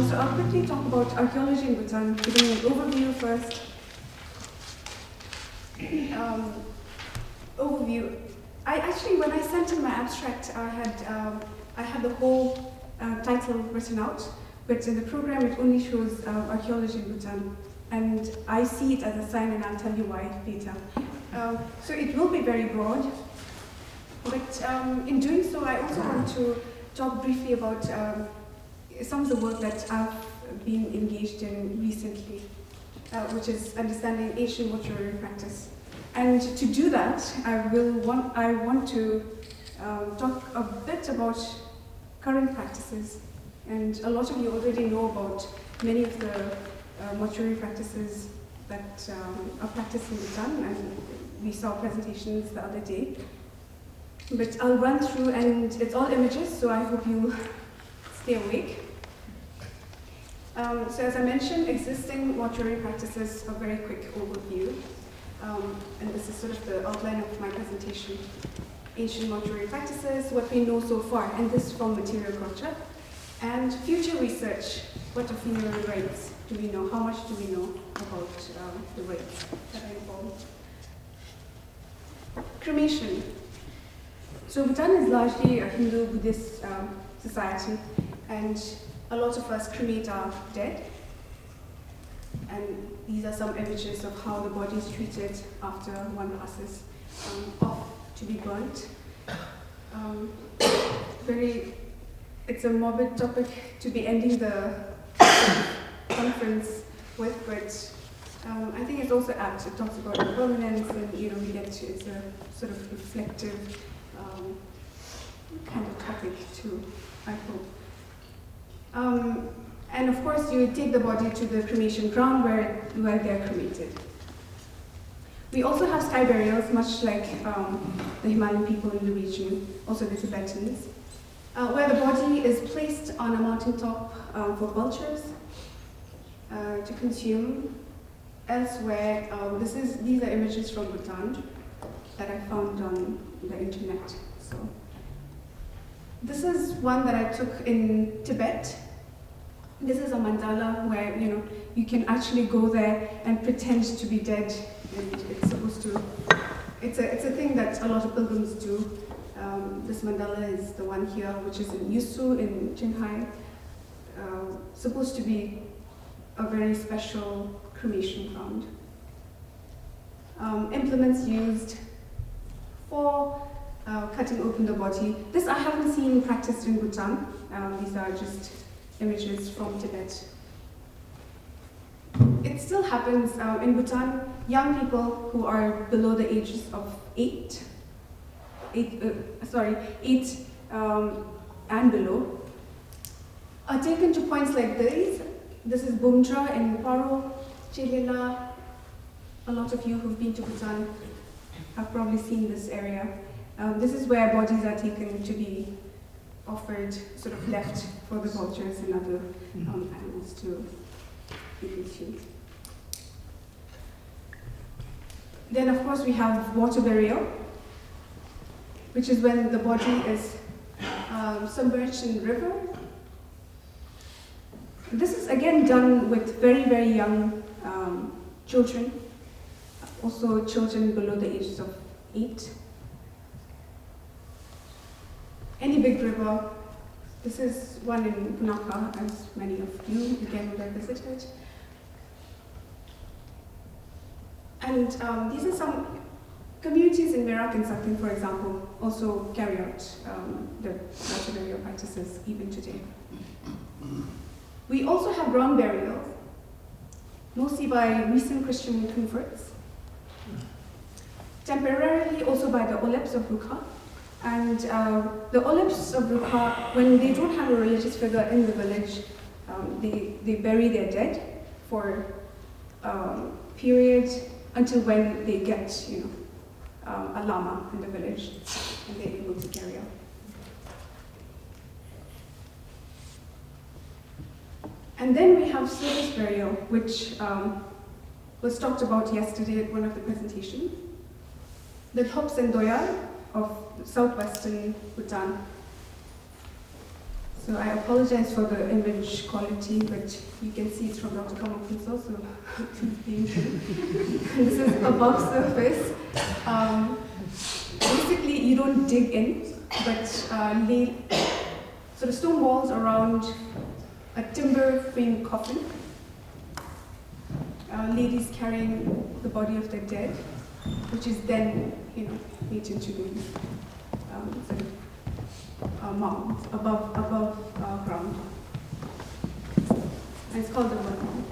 So I'll quickly talk about archaeology in Bhutan, giving an overview first. Overview. When I sent in my abstract, I had the whole title written out, but in the program it only shows archaeology in Bhutan, and I see it as a sign, and I'll tell you why later. So it will be very broad, but in doing so, I also want to talk briefly about some of the work that I've been engaged in recently, which is understanding ancient mortuary practice. And to do that, I want to talk a bit about current practices. And a lot of you already know about many of the mortuary practices that are practiced in Bhutan, and we saw presentations the other day. But I'll run through, and it's all images, so I hope you stay awake. So as I mentioned, existing mortuary practices, a very quick overview. And this is sort of the outline of my presentation. Ancient mortuary practices, what we know so far, and this from material culture. And future research, what of funeral rites do we know? How much do we know about the rites that are involved? Cremation. So Bhutan is largely a Hindu-Buddhist society, and a lot of us cremate our dead. And these are some images of how the body is treated after one passes off to be burnt. It's a morbid topic to be ending the conference with, but I think it's also apt. It talks about impermanence, and it's a sort of reflective kind of topic too, I hope. And of course, you take the body to the cremation ground where they're cremated. We also have sky burials, much like the Himalayan people in the region, also the Tibetans, where the body is placed on a mountaintop for vultures to consume. Elsewhere, these are images from Bhutan that I found on the internet. So this is one that I took in Tibet. This is a mandala where you can actually go there and pretend to be dead, and it's supposed to. It's a thing that a lot of pilgrims do. This mandala is the one here, which is in Yusu in Qinghai. Supposed to be a very special cremation ground. Implements used for cutting open the body. This I haven't seen practiced in Bhutan. These are just images from Tibet. It still happens in Bhutan. Young people who are below the ages of 8 and below are taken to points like these. This is Bumdra in Paro, Chelila. A lot of you who've been to Bhutan have probably seen this area. This is where bodies are taken to be offered, sort of left for the vultures and other animals to be consumed. Then, of course, we have water burial, which is when the body is submerged in the river. This is again done with very, very young children, also children below the ages of 8. Any big river. This is one in Punakha, as many of you again would have visited. And these are some communities in Merak and Sakhin, for example, also carry out the water burial practices even today. We also have ground burial, mostly by recent Christian converts, temporarily also by the Olebs of Rukha. And the Olebs of Rukha, when they don't have a religious figure in the village, they bury their dead for a period until when they get, a lama in the village, and they're able to carry out. And then we have service burial, which was talked about yesterday at one of the presentations. The Thops and Doyar of southwestern Bhutan. So I apologize for the image quality, but you can see it's from Dr. Kamakun, so please this is above surface. Basically, you don't dig in, but lay sort of stone walls around a timber frame coffin. Ladies carrying the body of their dead, which is then, made into sort of mounds above ground. And it's called the Wangmo.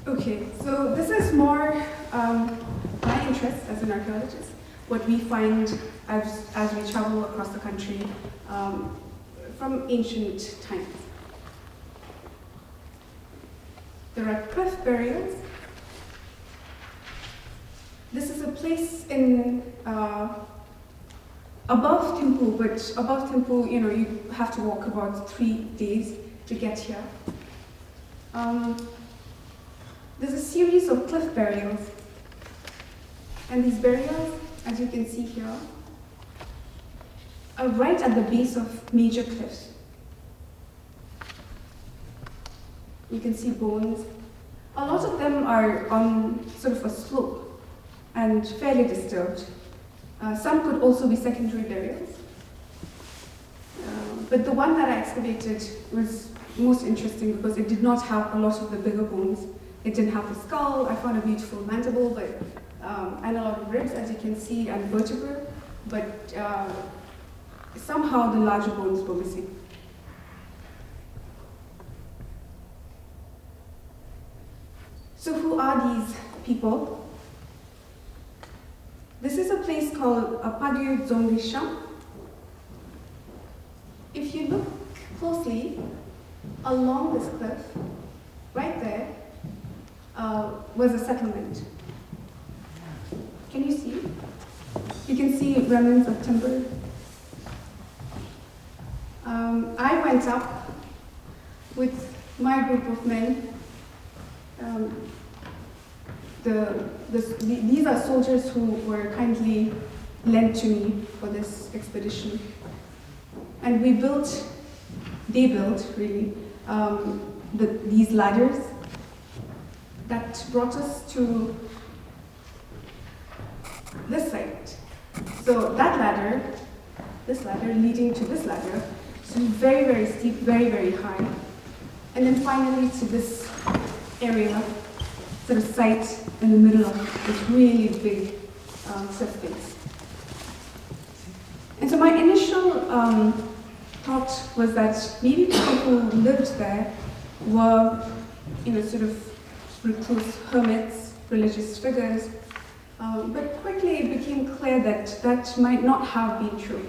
Okay, so this is more my interest as an archaeologist, what we find as we travel across the country from ancient times. There are cliff burials. This is a place in above Thimphu, but above Thimphu, you have to walk about 3 days to get here. There's a series of cliff burials, and these burials, as you can see here, are right at the base of major cliffs. You can see bones. A lot of them are on sort of a slope and fairly disturbed. Some could also be secondary burials. But the one that I excavated was most interesting because it did not have a lot of the bigger bones. It didn't have the skull. I found a beautiful mandible, but and a lot of ribs, as you can see, and vertebrae. But somehow the larger bones were missing. So who are these people? This is a place called Pagyu Dzonglisha. If you look closely along this cliff, right there, was a settlement. Can you see? You can see remnants of timber. I went up with my group of men. These are soldiers who were kindly lent to me for this expedition. And they built really, these ladders that brought us to this site. So that ladder, this ladder leading to this ladder, is very, very steep, very, very high. And then finally to this area, sort of site in the middle of this really big surface. And so my initial thought was that maybe people who lived there were, sort of recluse hermits, religious figures, but quickly it became clear that that might not have been true.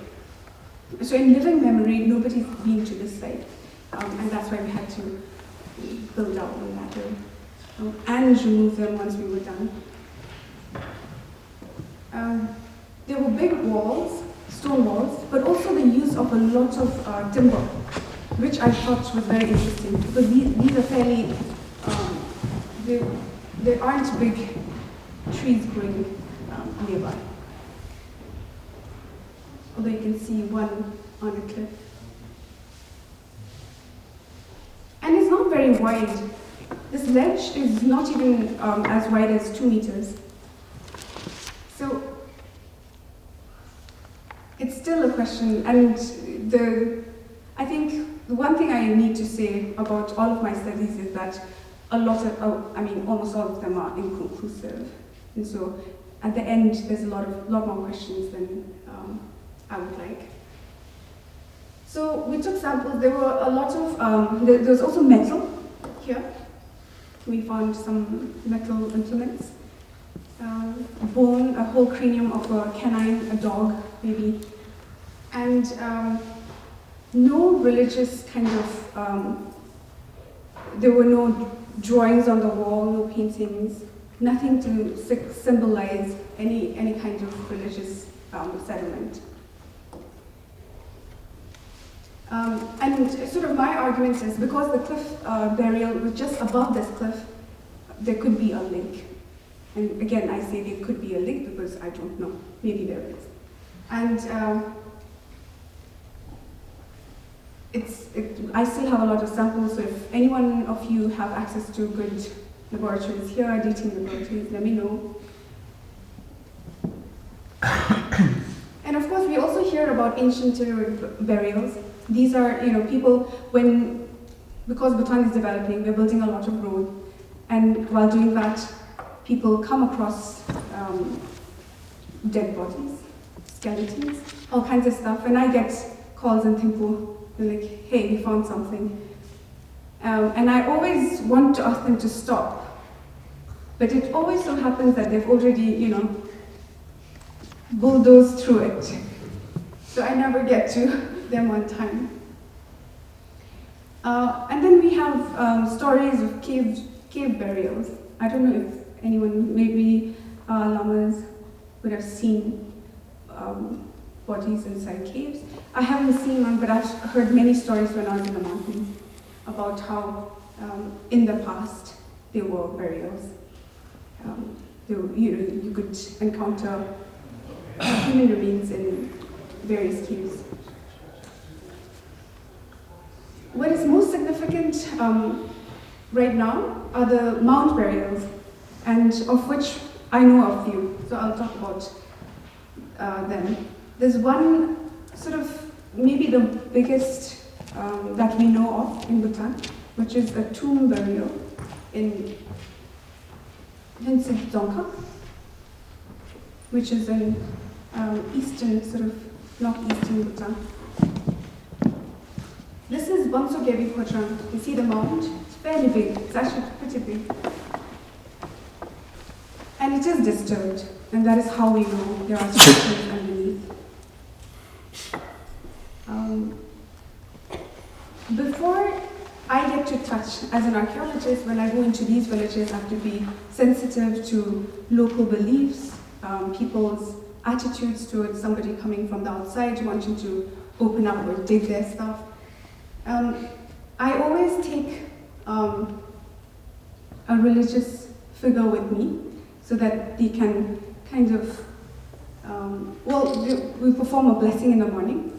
So in living memory, nobody's been to this site, and that's why we had to build out the ladder and remove them once we were done. There were big walls, stone walls, but also the use of a lot of timber, which I thought was very interesting because these are fairly, there aren't big trees growing nearby. Although you can see one on a cliff. And it's not very wide. This ledge is not even as wide as 2 meters. So it's still a question, and I think the one thing I need to say about all of my studies is that almost all of them are inconclusive. And so at the end, there's a lot more questions than I would like. So we took samples. There were a lot of, there was also metal here. We found some metal implements, bone, a whole cranium of a canine, a dog, maybe, and no religious kind of, there were no drawings on the wall, no paintings, nothing to symbolize any kind of religious settlement. And sort of my argument is because the cliff burial was just above this cliff, there could be a link. And again, I say there could be a link because I don't know. Maybe there is. And I still have a lot of samples, so if anyone of you have access to good laboratories here, dating laboratories, let me know. And of course, we also hear about ancient burials. These are, people, because Bhutan is developing, we're building a lot of road. And while doing that, people come across dead bodies, skeletons, all kinds of stuff. And I get calls in Thimphu, they're like, hey, we found something. And I always want to ask them to stop. But it always so happens that they've already, bulldozed through it. So I never get to them on time. And then we have stories of cave burials. I don't know if anyone, maybe lamas, would have seen bodies inside caves. I haven't seen one, but I've heard many stories when I was in the mountains about how in the past there were burials. You could encounter human remains in various caves. What is most significant right now are the mound burials, and of which I know a few, so I'll talk about them. There's one sort of maybe the biggest that we know of in Bhutan, which is a tomb burial in Dzongkha, which is in eastern, sort of northeastern Bhutan. This is Bangso Gebi Khochang. You see the mound? It's fairly big. It's actually pretty big. And it is disturbed, and that is how we know there are structures underneath. Before I get to touch, as an archaeologist, when I go into these villages, I have to be sensitive to local beliefs, people's attitudes towards somebody coming from the outside, wanting to open up or dig their stuff. I always take a religious figure with me so that they can kind of, we perform a blessing in the morning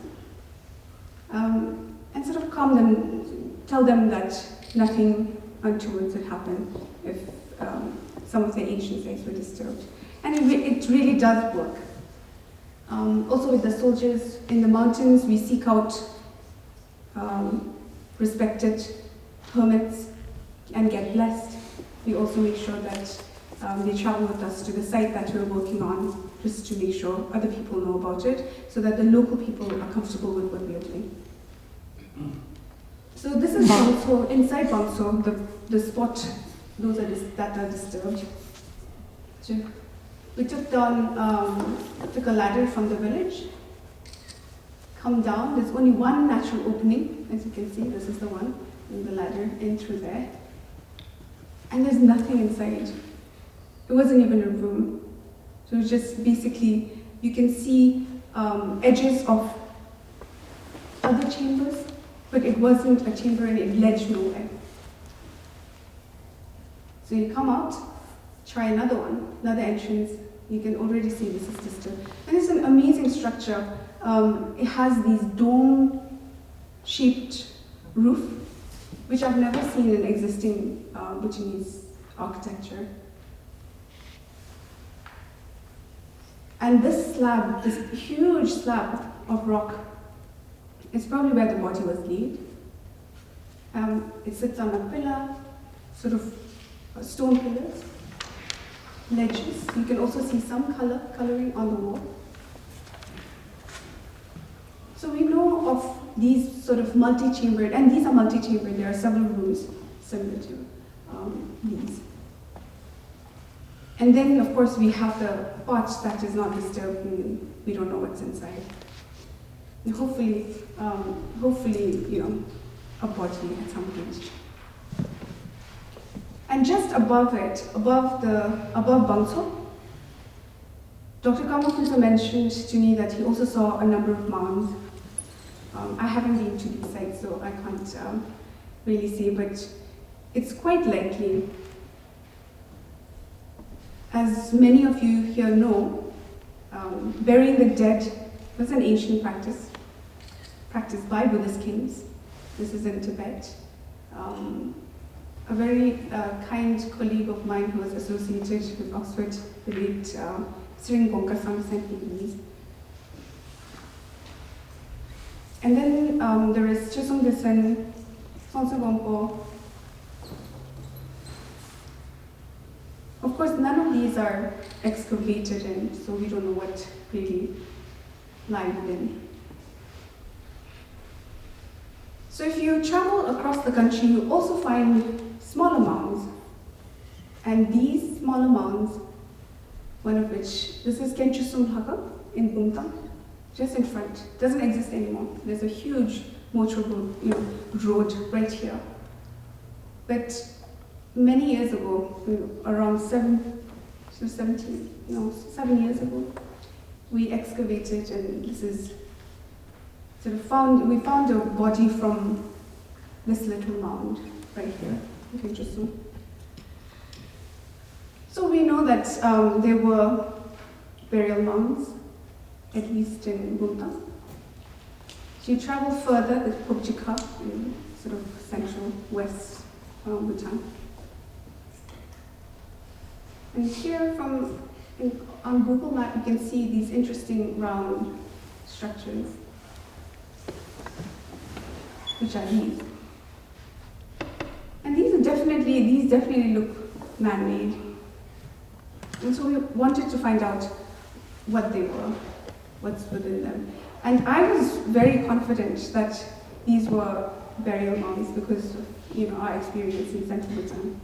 and sort of calm them, tell them that nothing untoward would happen if some of the ancient sites were disturbed. And it really does work. Also with the soldiers in the mountains, we seek out respected hermits and get blessed. We also make sure that they travel with us to the site that we're working on, just to make sure other people know about it, so that the local people are comfortable with what we are doing. So this is Bangso, inside Bangso, the spot, those that are disturbed. So we took a ladder from the village, come down. There's only one natural opening, as you can see. This is the one, and the ladder in through there. And there's nothing inside. It wasn't even a room. So it was just basically, you can see edges of other chambers, but it wasn't a chamber and it led nowhere. So you come out, try another one, another entrance. You can already see this is disturbed. And it's an amazing structure. It has these dome-shaped roof, which I've never seen in existing Bhutanese architecture. And this slab, this huge slab of rock, is probably where the body was laid. It sits on a pillar, sort of stone pillars, ledges. You can also see some coloring on the wall. So we know of these sort of multi-chambered, and these are multi-chambered, there are several rooms similar to these. And then, of course, we have the part that is not disturbed, and we don't know what's inside. And hopefully, a body at some point. And just above it, above Bangso, Dr. Kamafusa mentioned to me that he also saw a number of mounds. I haven't been to these sites, so I can't really say, but it's quite likely. As many of you here know, burying the dead was an ancient practice practiced by Buddhist kings This is in Tibet. A very kind colleague of mine who was associated with Oxford, the late Sring Gongkasam, sent me these. And then there is Chusung Desen, Sonsung Gongpo. Of course, none of these are excavated in, so we don't know what really lie within. So if you travel across the country, you also find smaller mounds. And these smaller mounds, one of which, this is Kenchusum Haka in Bhutan, just in front. Doesn't exist anymore. There's a huge motorable road right here. But many years ago, around 7 years ago, we excavated, and this is we found a body from this little mound right here. Interesting. So we know that there were burial mounds, at least in Bhutan. So you travel further, the Pokchika, in sort of central west Bhutan. And here on Google Map, you can see these interesting round structures, which are these. And these definitely look man-made. And so we wanted to find out what they were, what's within them. And I was very confident that these were burial mounds because of our experience in central Bhutan.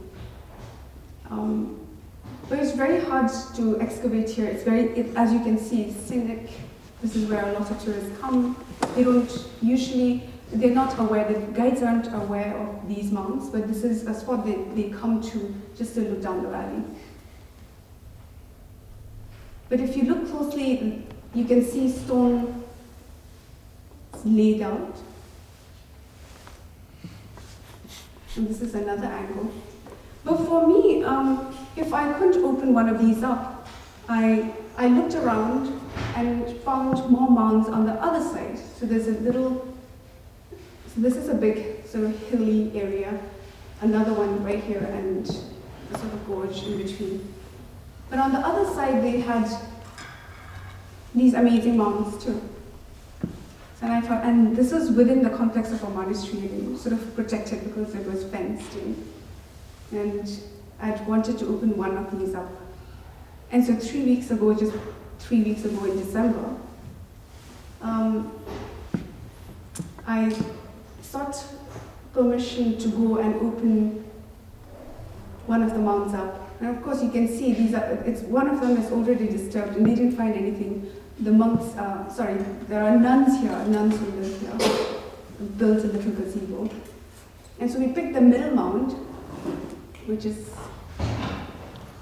But it's very hard to excavate here. It's as you can see, it's scenic. This is where a lot of tourists come. They're not aware, the guides aren't aware of these mounds, but this is a spot they come to just to look down the valley. But if you look closely, you can see stone laid out. And this is another angle. But for me, if I couldn't open one of these up, I looked around and found more mounds on the other side. So there's this is a big sort of hilly area, another one right here, and a sort of gorge in between. But on the other side, they had these amazing mounds too. And I thought, and this was within the complex of a monastery, and sort of protected because it was fenced in. And I'd wanted to open one of these up. And so 3 weeks ago, just 3 weeks ago in December, I sought permission to go and open one of the mounds up. And of course, you can see one of them is already disturbed, and they didn't find anything. The monks, there are nuns here, nuns who live here, built a little gazebo. And so we picked the middle mound,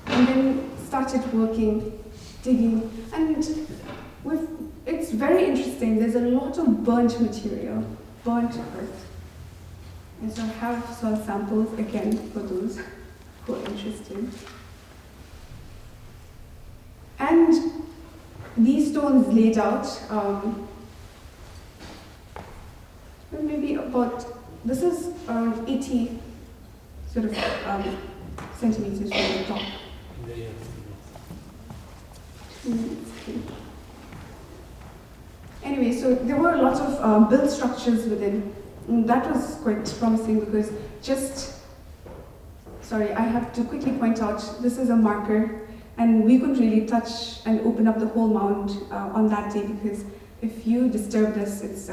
and then started working, digging, and it's very interesting. There's a lot of burnt material, burnt earth. And so I have soil samples again for those who are interested. And these stones laid out, maybe this is around 80 sort of centimeters from the top. Anyway, so there were a lot of built structures within. And that was quite promising because I have to quickly point out, this is a marker, and we couldn't really touch and open up the whole mound on that day because if you disturb this, it's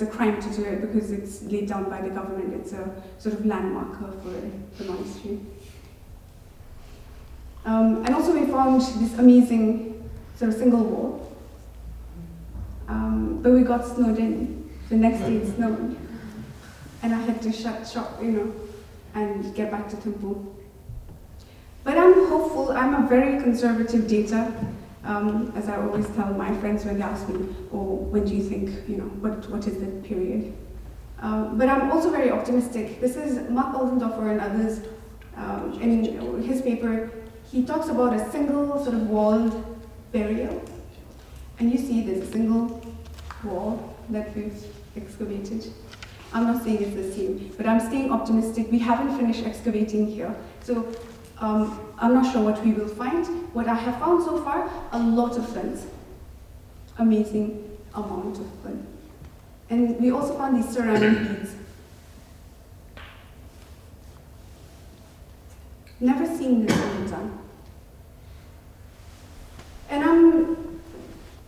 a crime to do it because it's laid down by the government. It's a sort of landmarker for the monastery. And also we found this amazing sort of single wall. But we got snowed in. The next day it snowed. And I had to shut shop, and get back to Thimphu. But I'm hopeful. I'm a very conservative data, as I always tell my friends when they ask me, oh, when do you think, what is the period? But I'm also very optimistic. This is Mark Oldendorfer and others. In his paper, he talks about a single sort of walled burial. And you see there's a single wall that we've excavated. I'm not saying it's the same, but I'm staying optimistic. We haven't finished excavating here. So I'm not sure what we will find. What I have found so far, a lot of flint. Amazing amount of flint. And we also found these ceramic beads. Never seen this in Bhutan. And I'm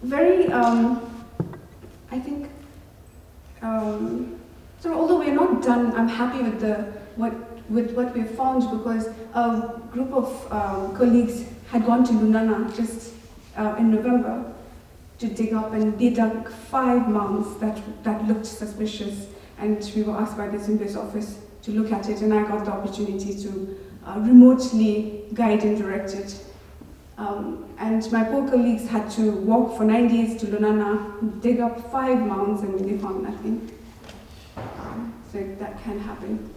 very, I think, so although we're not done, I'm happy with what we've found, because a group of colleagues had gone to Lunana just in November to dig up, and they dug 5 mounds that looked suspicious, and we were asked by the ISBS office to look at it, and I got the opportunity to remotely guide and direct it. And my poor colleagues had to walk for 9 days to Lunana, dig up 5 mounds, and they found nothing. So that can happen.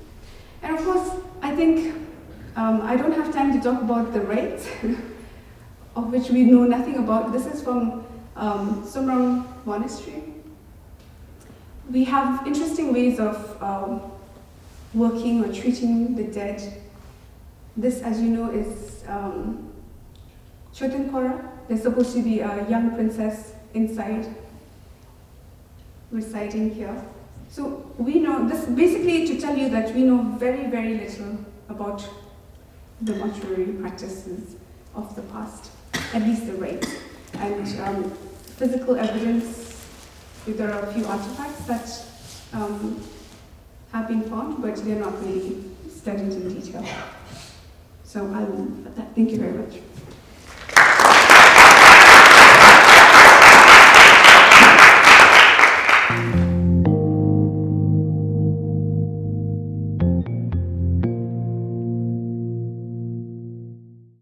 And of course, I think I don't have time to talk about the rites, of which we know nothing about. This is from Sumrang Monastery. We have interesting ways of working or treating the dead. This, as you know, is Chotankora. There's supposed to be a young princess inside, residing here. So we know this basically to tell you that we know very, very little about the mortuary practices of the past, at least the rites. And physical evidence, there are a few artifacts that have been found, but they're not really studied in detail. So thank you very much.